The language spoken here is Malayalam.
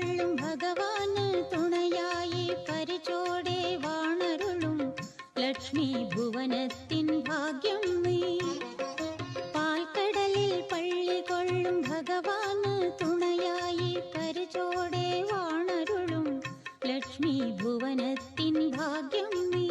കൊള്ളും ഭഗവാന് തുണയായി പരിചോടെ വാണരുളും ലക്ഷ്മി ഭുവനത്തിൻ ഭാഗ്യം നീ. പാൽക്കടലിൽ പള്ളി കൊള്ളും ഭഗവാന് തുണയായി പരിചോടെ വാണരുളും ലക്ഷ്മി ഭുവനത്തിൻ ഭാഗ്യം നീ.